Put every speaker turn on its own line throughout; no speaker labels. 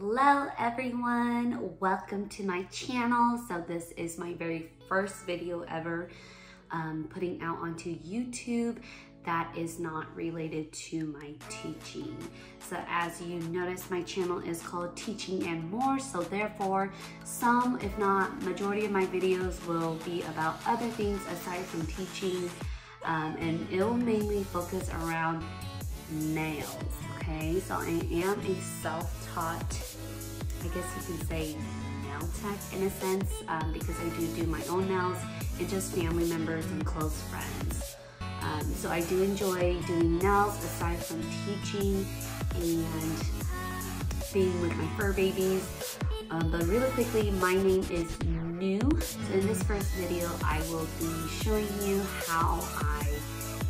Hello everyone, welcome to my channel. So this is my very first video ever putting out onto YouTube that is not related to my teaching. So as you notice, my channel is called Teaching and More, so therefore some, if not majority of my videos will be about other things aside from teaching, and it will mainly focus around nails. Okay, so I am a self-taught, I guess you can say, nail tech in a sense, because I do my own nails and just family members and close friends. So I do enjoy doing nails aside from teaching and being with my fur babies. But really quickly, my name is new. So in this first video, I will be showing you how I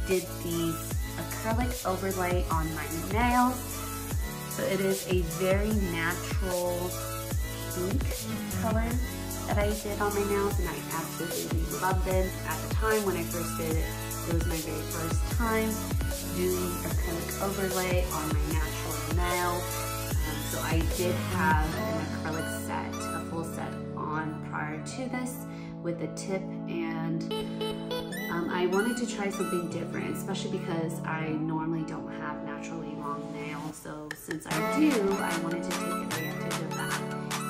did these acrylic overlay on my nails. So it is a very natural pink color that I did on my nails, and I absolutely loved them. At the time when I first did it, it was my very first time doing acrylic overlay on my natural nail. So I did have an acrylic set, a full set on prior to this with a tip, and I wanted to try something different, especially because I normally don't have naturally long nails. So since I do, I wanted to take advantage of that.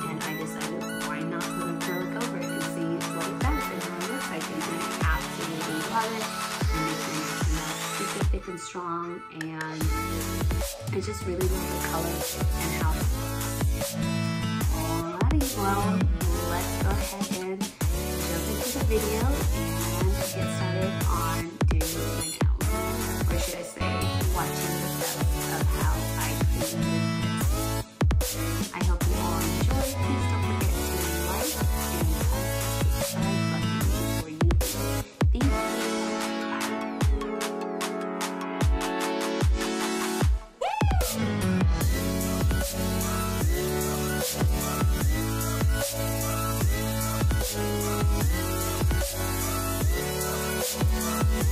And I decided, why not put acrylic over it and see what it does and how it looks like. And I absolutely love it. It makes my nails super thick and strong. And I just really love the color and how it looks. Alrighty, well, let's go ahead and jump into the video and get started on doing my nails, or should I say, watching the steps of how I created this. I hope you all enjoy. Please don't forget to like and press the subscribe button before you leave. Thank you. Bye.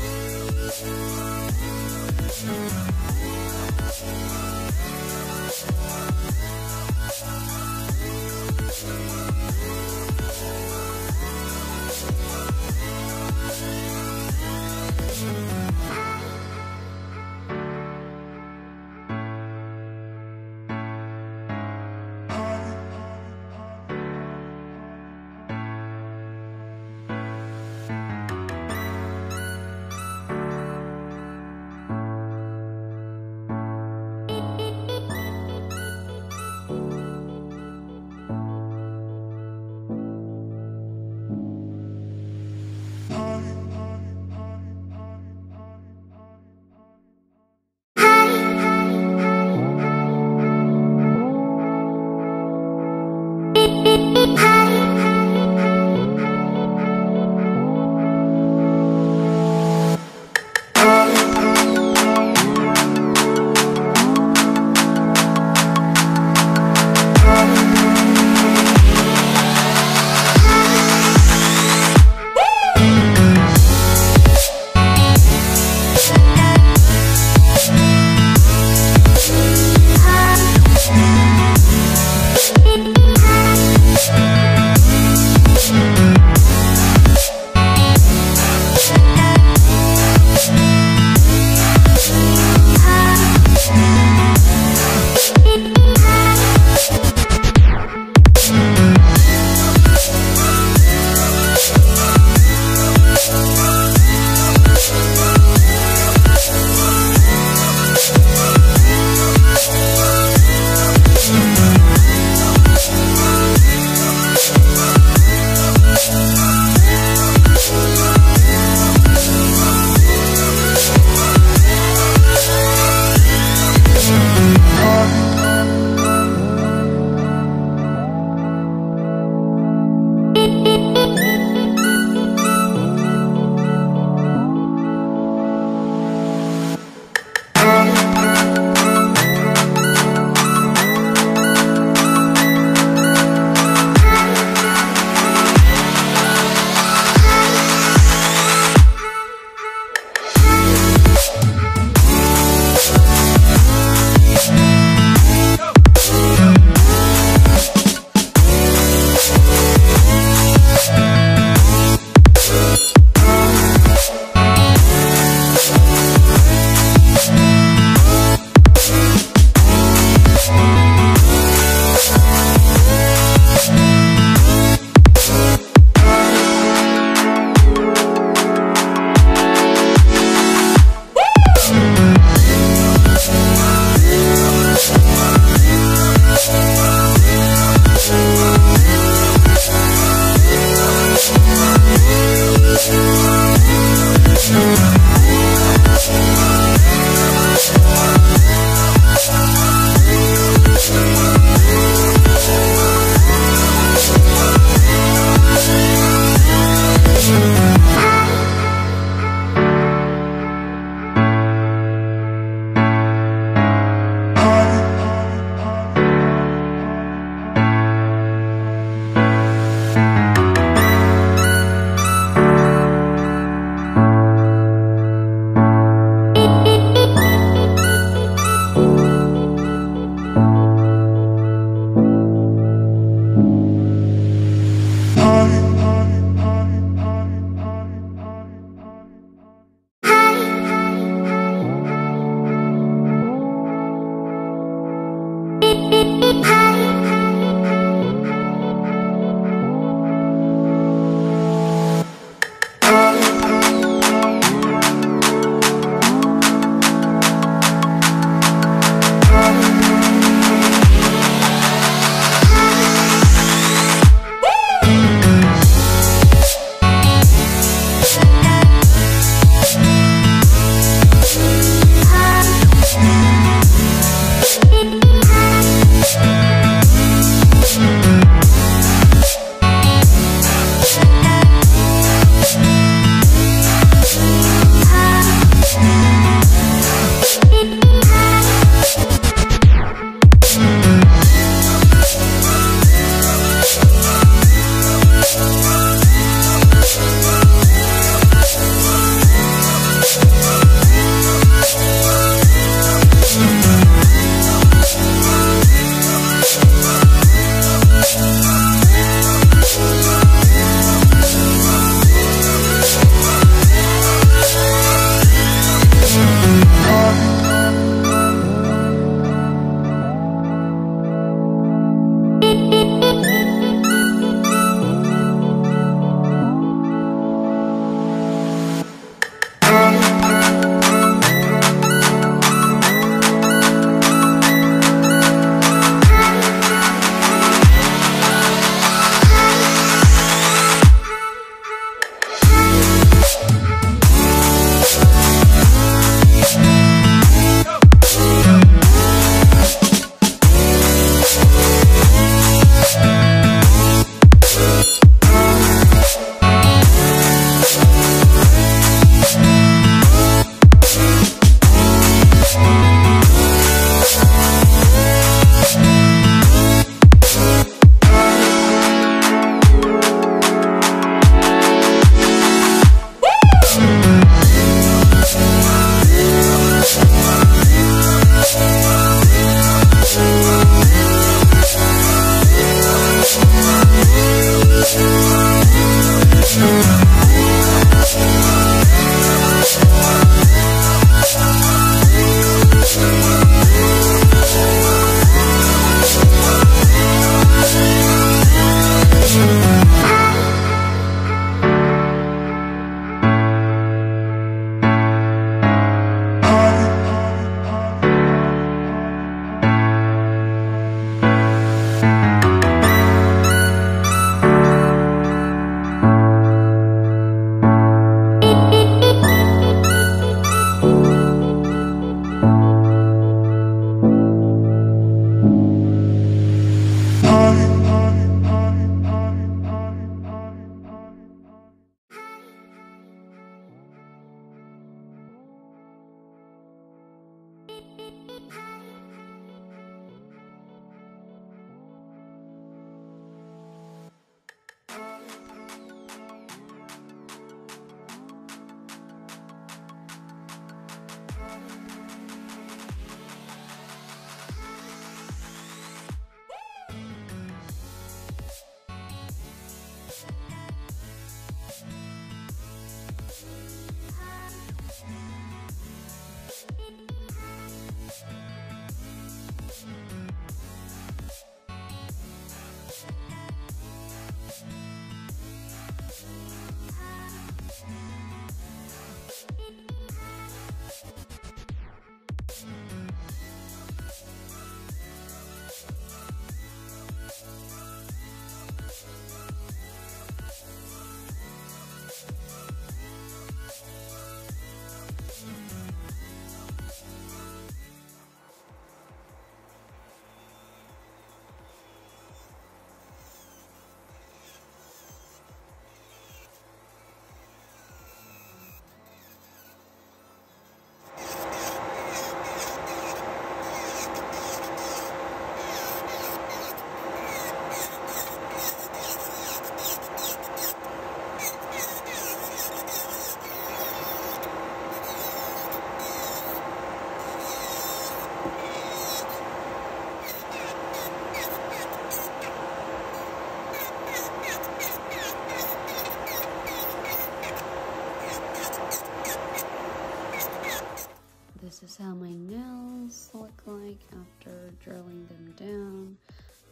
This is how my nails look like after drilling them down.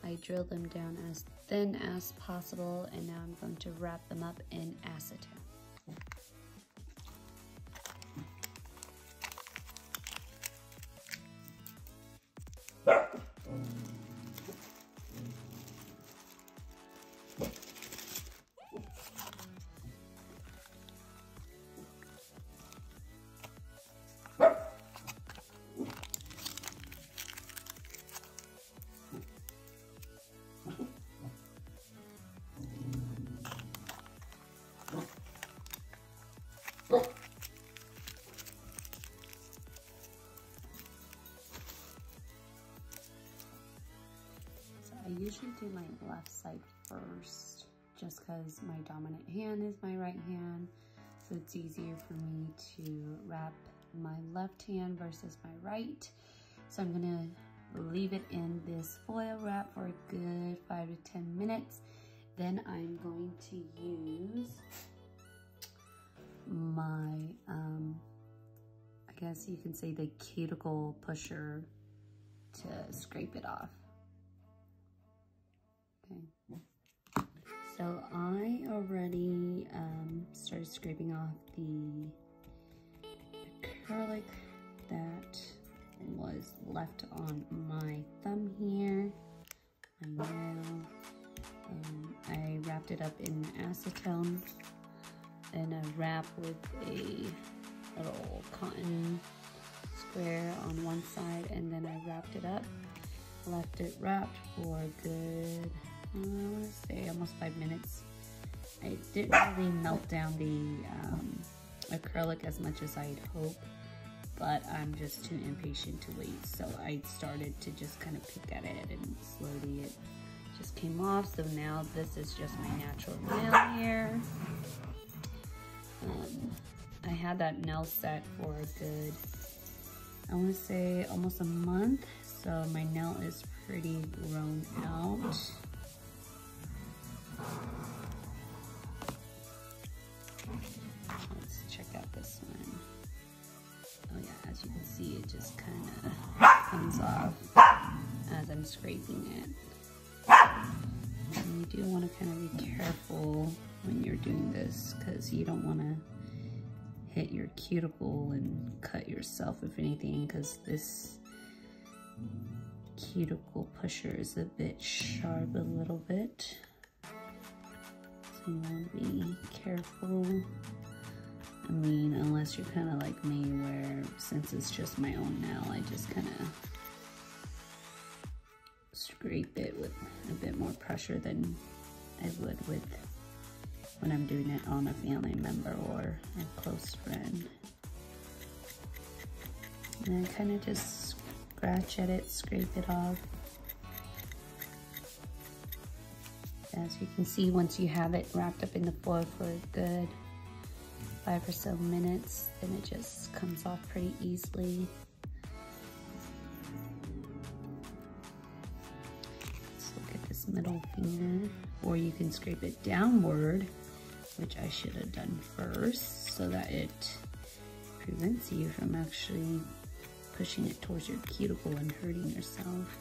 I drilled them down as thin as possible, and now I'm going to wrap them up in acetone. I usually do my left side first, just because my dominant hand is my right hand, so it's easier for me to wrap my left hand versus my right. So I'm gonna leave it in this foil wrap for a good 5 to 10 minutes. Then I'm going to use my, I guess you can say the cuticle pusher to scrape it off. Okay. So I already started scraping off the acrylic that was left on my thumb here, my nail. I wrapped it up in acetone, and a wrap with a little cotton square on one side, and then I wrapped it up, left it wrapped for a good, I want to say almost 5 minutes. I didn't really melt down the acrylic as much as I'd hoped, but I'm just too impatient to wait. So I started to just kind of pick at it, and slowly it just came off. So now this is just my natural nail here. I had that nail set for a good, I want to say almost a month. So my nail is pretty grown out. Let's check out this one. Oh yeah, as you can see, it just kind of comes off as I'm scraping it. And you do want to kind of be careful when you're doing this, because you don't want to hit your cuticle and cut yourself, if anything, because this cuticle pusher is a bit sharp a little bit. So you want to be careful. I mean, unless you're kind of like me, where since it's just my own nail, I just kind of scrape it with a bit more pressure than I would with when I'm doing it on a family member or a close friend. And I kind of just scratch at it, scrape it off. As you can see, once you have it wrapped up in the foil for a good 5 or so minutes, then it just comes off pretty easily. Let's look at this middle finger, or you can scrape it downward, which I should have done first, so that it prevents you from actually pushing it towards your cuticle and hurting yourself.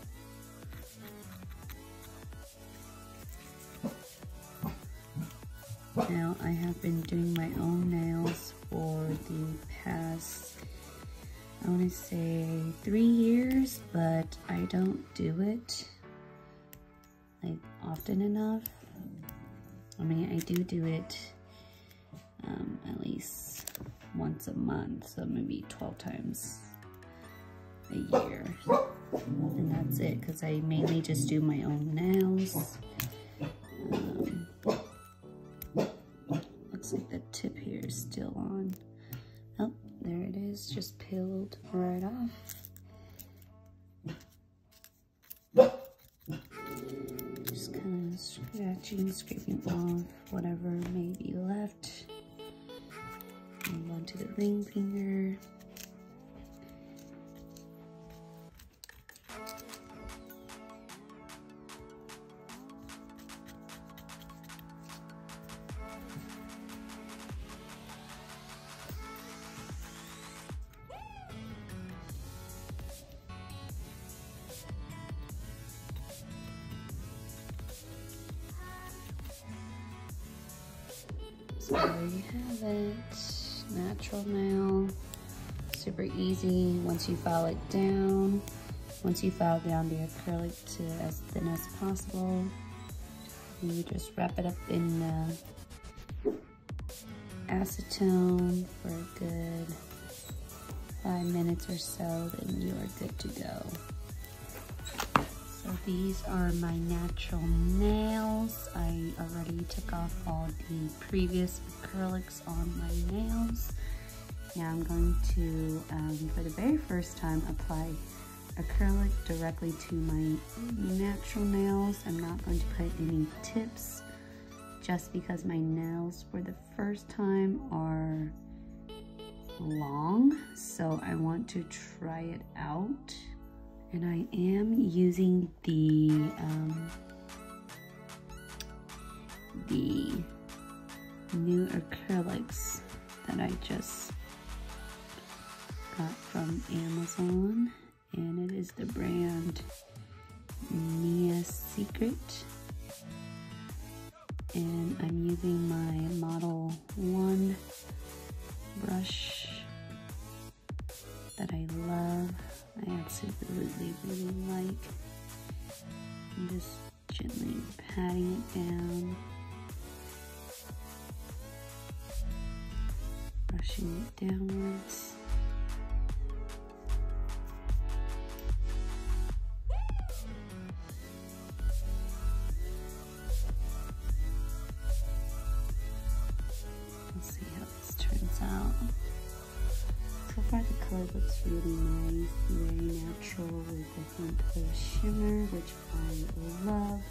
Now, I have been doing my own nails for the past, I want to say 3 years, but I don't do it like often enough. I mean, I do it at least once a month, so maybe 12 times a year. And that's it, because I mainly just do my own nails. Looks like the tip here is still on. Oh, there it is, just peeled right off. Just kind of scratching, scraping off whatever may be left. Move on to the ring finger. So there you have it, natural nail, super easy. Once you file it down, once you file down the acrylic to as thin as possible, you just wrap it up in acetone for a good 5 minutes or so, then you are good to go. So these are my natural nails. I already took off all the previous acrylics on my nails. Now I'm going to, for the very first time, apply acrylic directly to my natural nails. I'm not going to put any tips, just because my nails for the first time are long, so I want to try it out. And I am using the new acrylics that I just got from Amazon, and it is the brand Mia Secret, and I'm using my Model 1 brush that I love. I absolutely really like. I'm just gently patting it down, brushing it downwards. Let's see how this turns out. So far the color looks really nice, very natural with a hint of shimmer, which I love.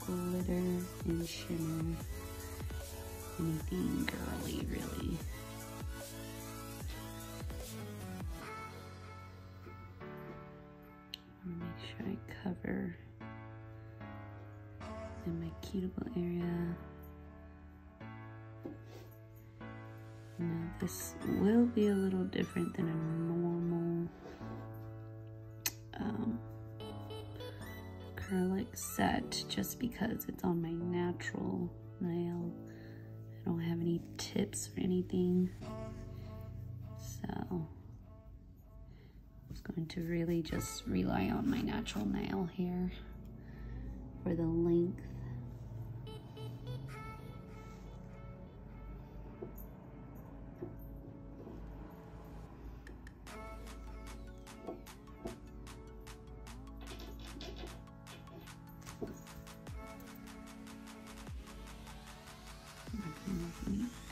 Glitter and shimmer, anything girly really. I want to make sure I cover in my cuticle area. Now this will be a little different than a normal acrylic set, just because it's on my natural nail. I don't have any tips or anything, so I'm just going to really just rely on my natural nail here for the length.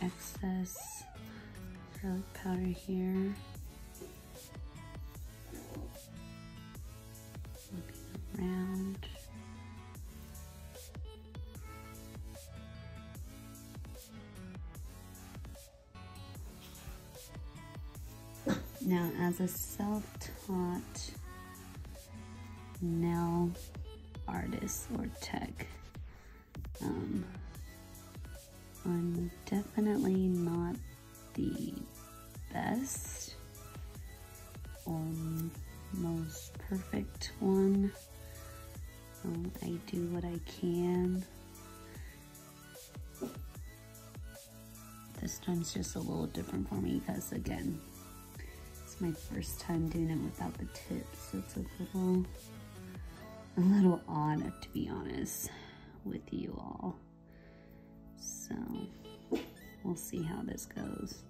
Excess acrylic powder here. around. Now, as a self-taught nail artist or tech, I'm definitely not the best or most perfect one. I do what I can. This time's just a little different for me because, again, it's my first time doing it without the tips. It's a little odd, to be honest with you all. So we'll see how this goes.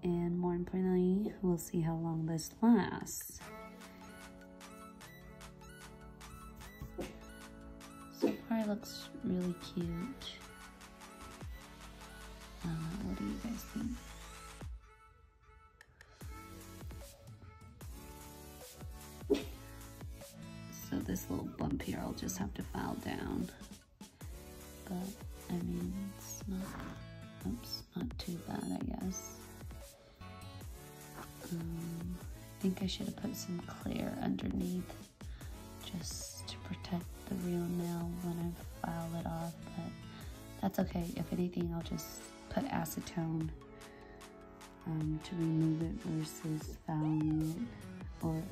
And more importantly, we'll see how long this lasts. So far it looks really cute. What do you guys think? So this little bump here, I'll just have to file down. But I mean, it's not too bad, I guess. I think I should have put some clear underneath just to protect the real nail when I file it off, but that's okay. If anything, I'll just put acetone to remove it versus filing it, or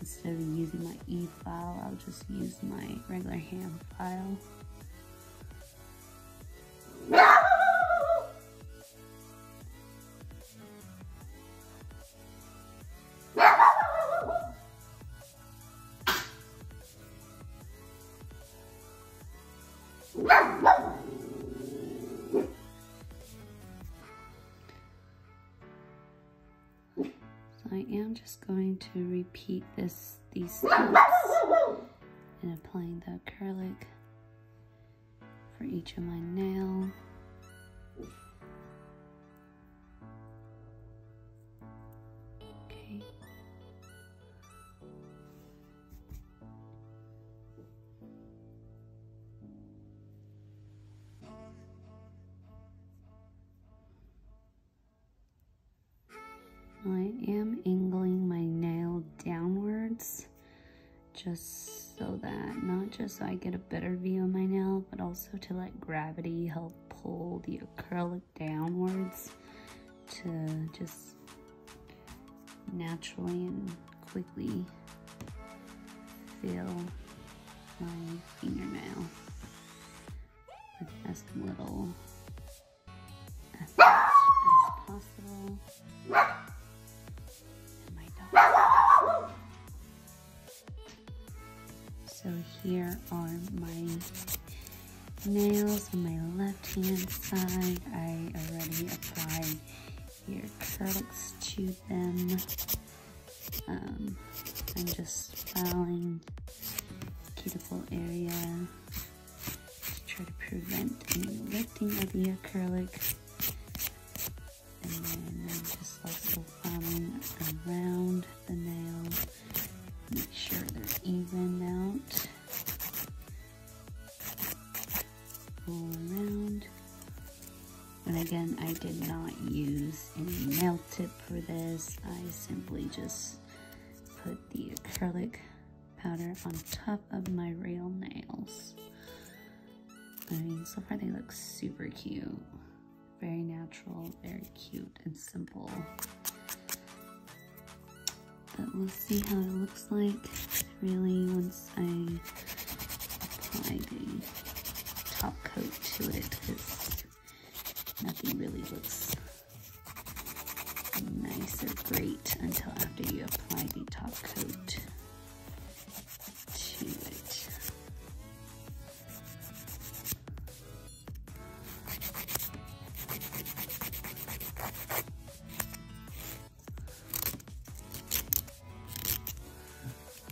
instead of using my e-file, I'll just use my regular hand file. I am just going to repeat these steps and applying the acrylic for each of my nails. Okay. I am angling my nail downwards just so that, not just so I get a better view of my nail, but also to let gravity help pull the acrylic downwards to just naturally and quickly fill my fingernail with as little effort as possible. So here are my nails on my left hand side. I already applied the acrylics to them. I'm just filing cuticle area to try to prevent any lifting of the acrylic. And then I'm just also filing around the nail. Make sure they're even out all around. And again, I did not use any nail tip for this. I simply just put the acrylic powder on top of my real nails. I mean, so far they look super cute. Very natural, very cute and simple. But we'll see how it looks like really once I apply the top coat to it, because nothing really looks nice or great until after you apply the top coat to it.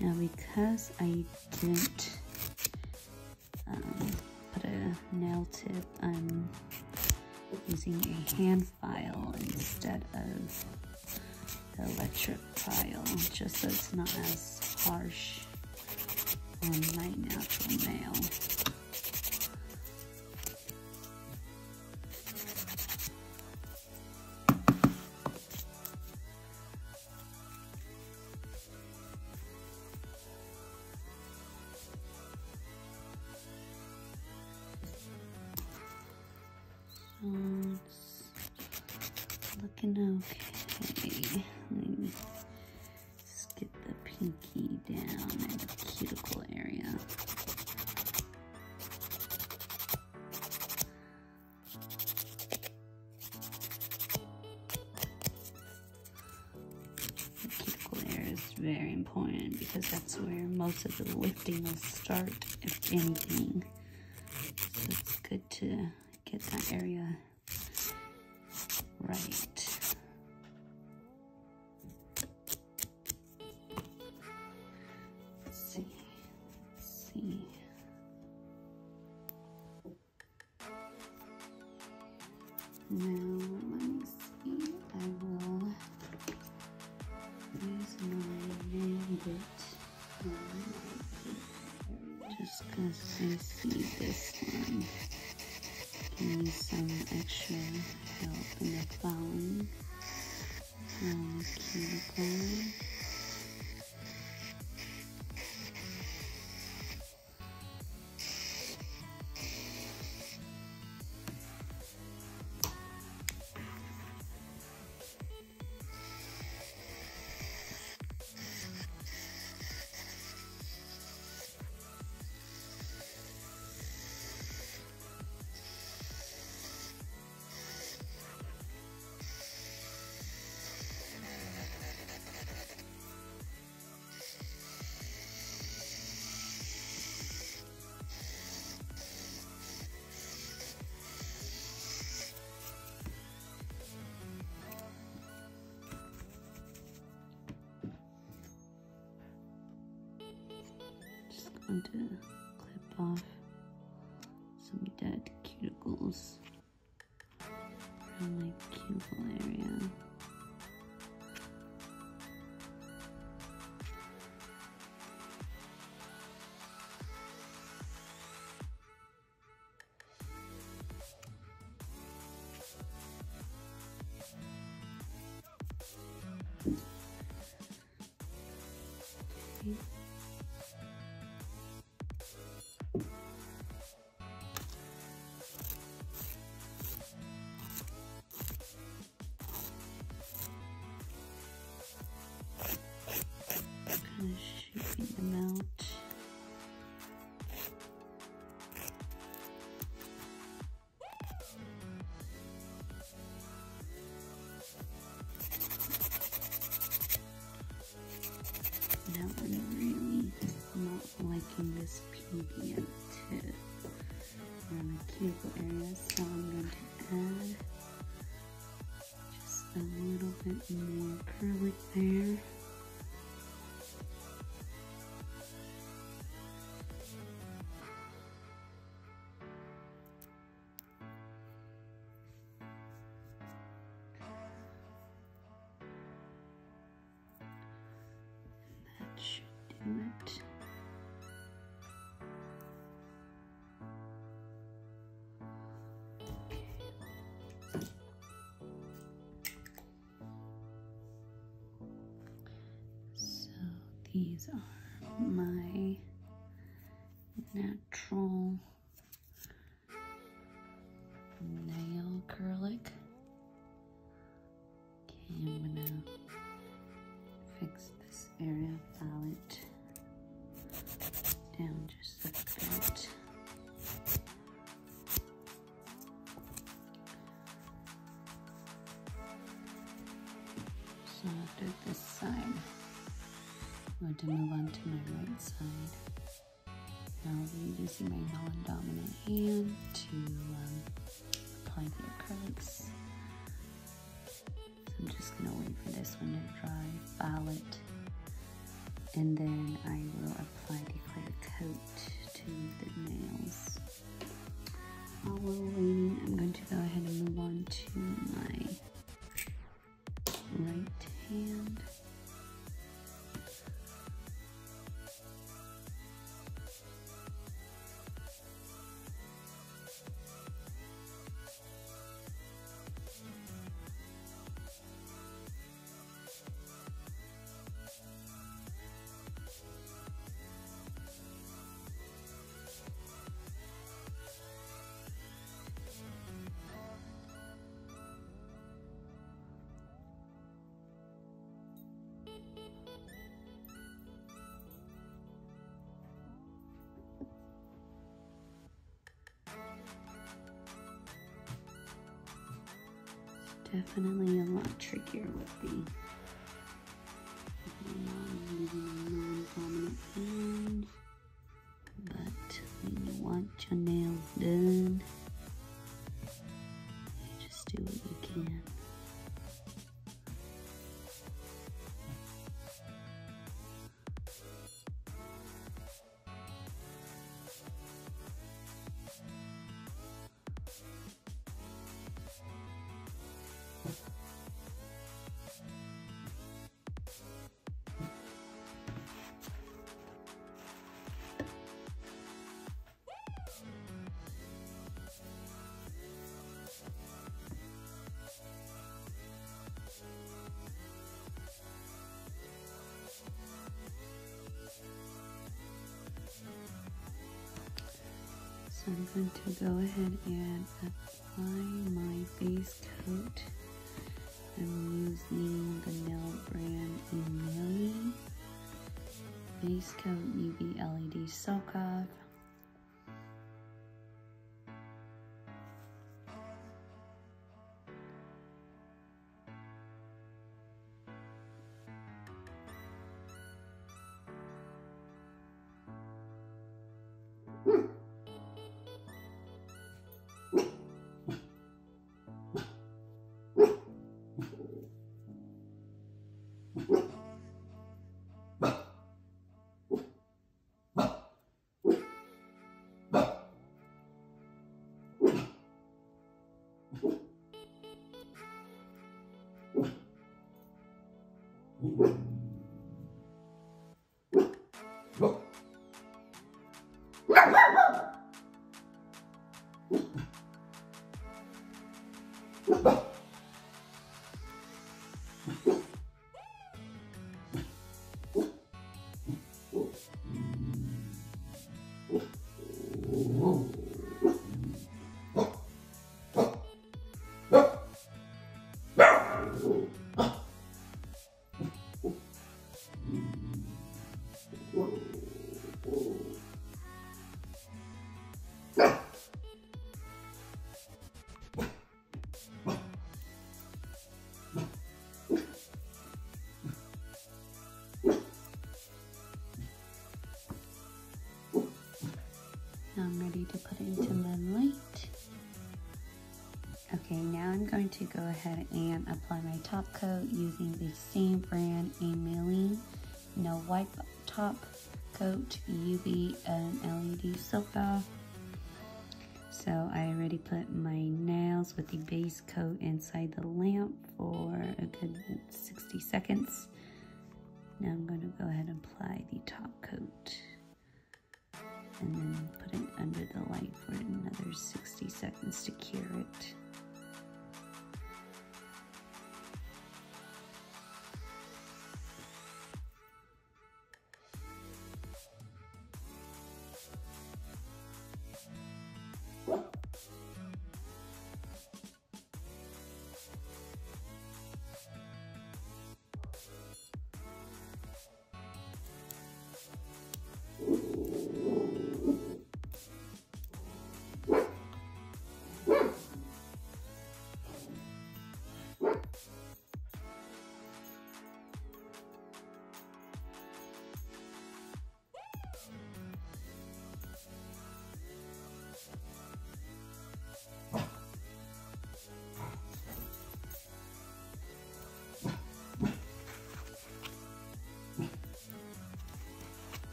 Now, because I didn't put a nail tip, I'm using a hand file instead of the electric file, just so it's not as harsh on my natural nail. So it's looking okay. Let me just get the pinky down in the cuticle area. The cuticle area is very important because that's where most of the lifting will start, if anything. So it's good to get that area right. Let's see. Now, let me see. I will use my nail bit. Just because I see this one. Give me some extra help in the following cuticle. Going to clip off some dead cuticles around my cuticle area. Okay. Kind of shaping them out. Now I'm really not liking this pinky at the tip around the cuticle area, so I'm going to add just a little bit more acrylic there. That should do it. These are my natural nail acrylic. Okay, I'm gonna fix this area, file it down just a bit. So after this side, I'm going to move on to my right side. Now I'll be using my non-dominant hand to apply the acrylics. So I'm just going to wait for this one to dry, file it, and then I will apply the acrylic coat to the nails. While we're waiting, I'm going to go ahead and move on to my right hand. Definitely a lot trickier with the non-dominant hand, but when you want your nails done, you just do what you can. So I'm going to go ahead and apply my base coat. I'm using the nail brand Acrylic base coat UV LED soak off. Now I'm ready to put it into my light. Okay, now I'm going to go ahead and apply my top coat using the same brand, Acrylic No Wipe Top Coat UV and LED Soak Off. So I already put my nails with the base coat inside the lamp for a good 60 seconds. Now I'm going to go ahead and apply the top coat and then put it under the light for another 60 seconds to cure it.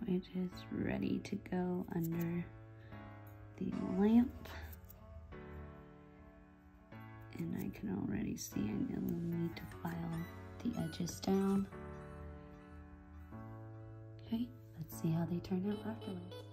It is ready to go under the lamp, and I can already see I will need to file the edges down. Okay, let's see how they turn out afterwards.